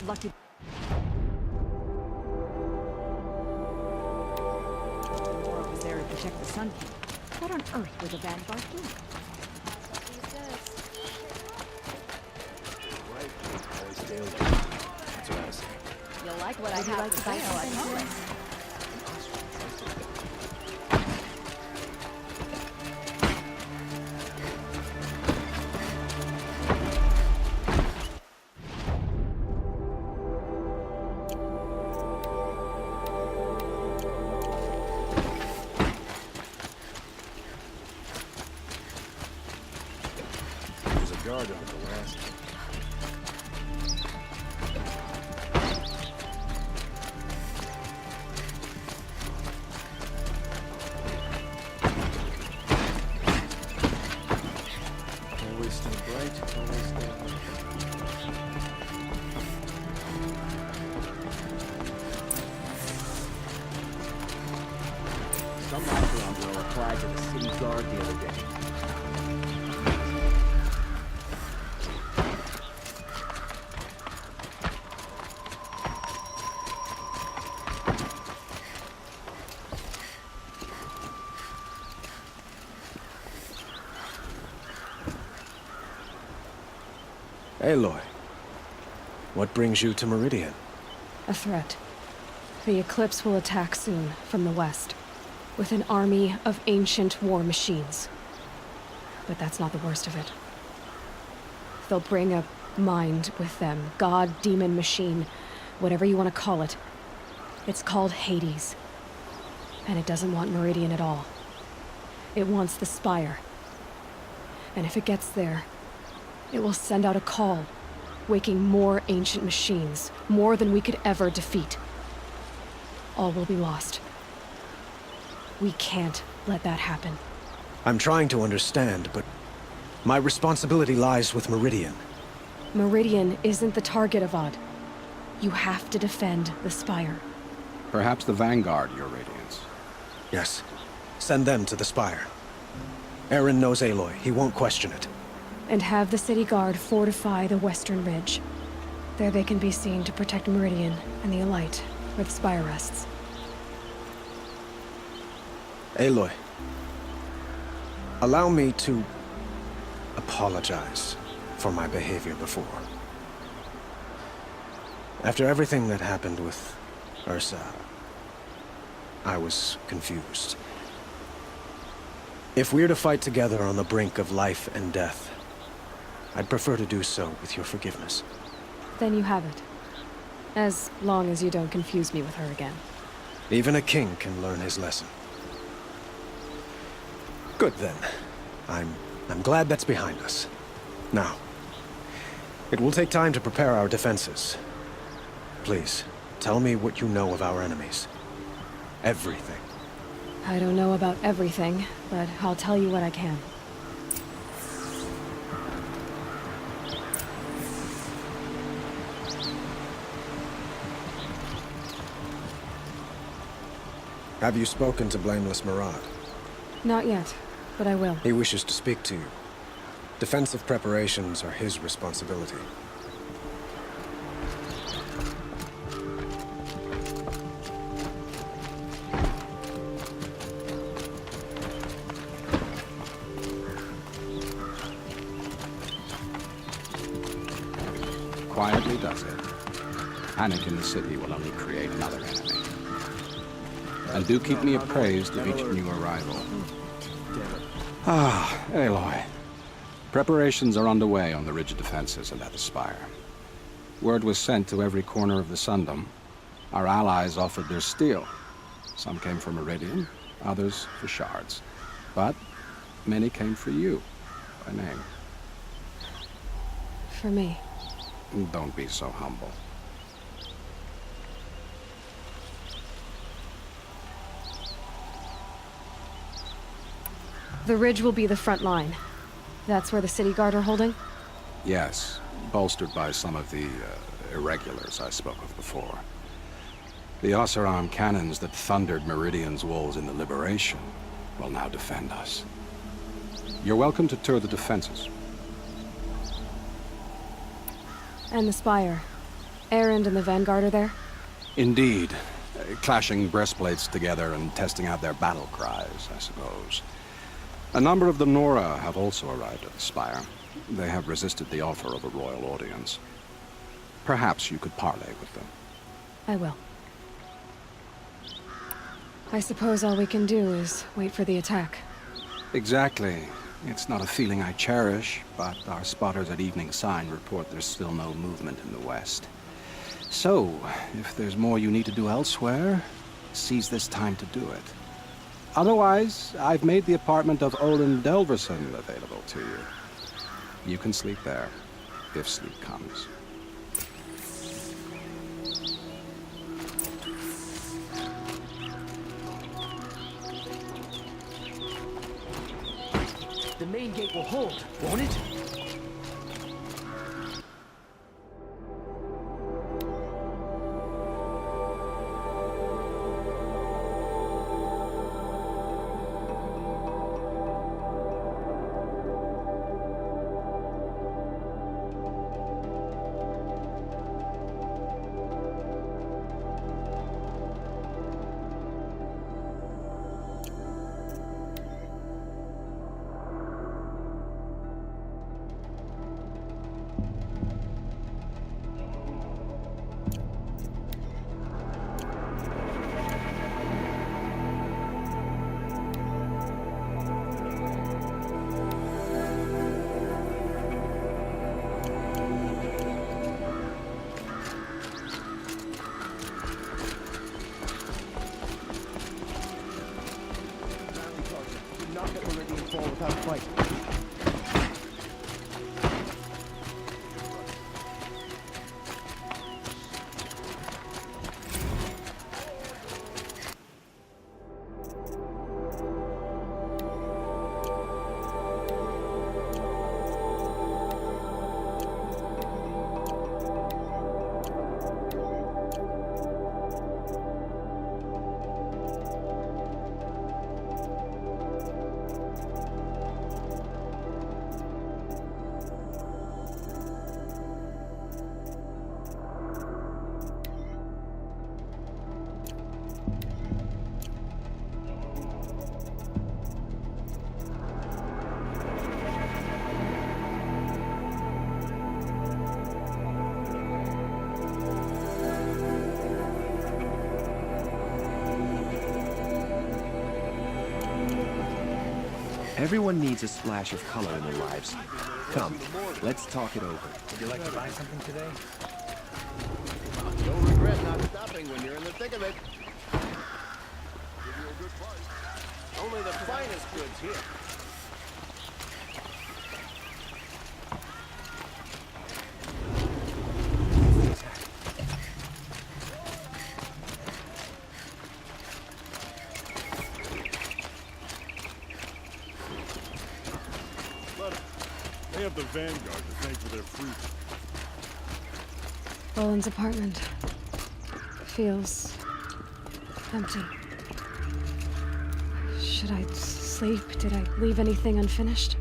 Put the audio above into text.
lucky. Laura was there to protect the Sun King. What on earth was the Vanguard doing? Right, always failed. That's what I say. You'll like what I have to say, I promise. There's a guard under the last. Always stay bright, always stay bright. Some background will apply to the city guard the other day. Aloy, what brings you to Meridian? A threat. The Eclipse will attack soon, from the west, with an army of ancient war machines. But that's not the worst of it. They'll bring a mind with them, god, demon, machine, whatever you want to call it. It's called Hades. And it doesn't want Meridian at all. It wants the Spire. And if it gets there, it will send out a call, waking more ancient machines, more than we could ever defeat. All will be lost. We can't let that happen. I'm trying to understand, but my responsibility lies with Meridian. Meridian isn't the target, Avad. You have to defend the Spire. Perhaps the Vanguard, Your Radiance. Yes, send them to the Spire. Aaron knows Aloy, he won't question it. And have the city guard fortify the western ridge. There they can be seen to protect Meridian and the Elite, where the Spire rests. Aloy, allow me to apologize for my behavior before. After everything that happened with Ursa, I was confused. If we're to fight together on the brink of life and death, I'd prefer to do so with your forgiveness. Then you have it. As long as you don't confuse me with her again. Even a king can learn his lesson. Good then. I'm glad that's behind us. Now, it will take time to prepare our defenses. Please, tell me what you know of our enemies. Everything. I don't know about everything, but I'll tell you what I can. Have you spoken to Blameless Murad? Not yet, but I will. He wishes to speak to you. Defensive preparations are his responsibility. Quietly does it. Panic in the city will only create another enemy. And do keep me appraised of each new arrival. Ah, Aloy. Preparations are underway on the ridge of defenses and at the Spire. Word was sent to every corner of the Sundom. Our allies offered their steel. Some came for Meridian, others for shards. But many came for you, by name. For me. Don't be so humble. The ridge will be the front line. That's where the city guard are holding? Yes, bolstered by some of the irregulars I spoke of before. The Oseram cannons that thundered Meridian's walls in the Liberation will now defend us. You're welcome to tour the defenses. And the Spire. Errand and the Vanguard are there? Indeed. Clashing breastplates together and testing out their battle cries, I suppose. A number of the Nora have also arrived at the Spire. They have resisted the offer of a royal audience. Perhaps you could parley with them. I will. I suppose all we can do is wait for the attack. Exactly. It's not a feeling I cherish, but our spotters at Evening Sign report there's still no movement in the west. So, if there's more you need to do elsewhere, seize this time to do it. Otherwise, I've made the apartment of Olin Delverson available to you. You can sleep there, if sleep comes. The main gate will hold, won't it? Not let Meridian fall without a fight. Everyone needs a splash of color in their lives. Come, let's talk it over. Would you like to buy something today? You'll regret not stopping when you're in the thick of it. Give you a good price. Only the finest goods here. They have the Vanguard to thank for their fruit. Olin's apartment feels empty. Should I sleep? Did I leave anything unfinished?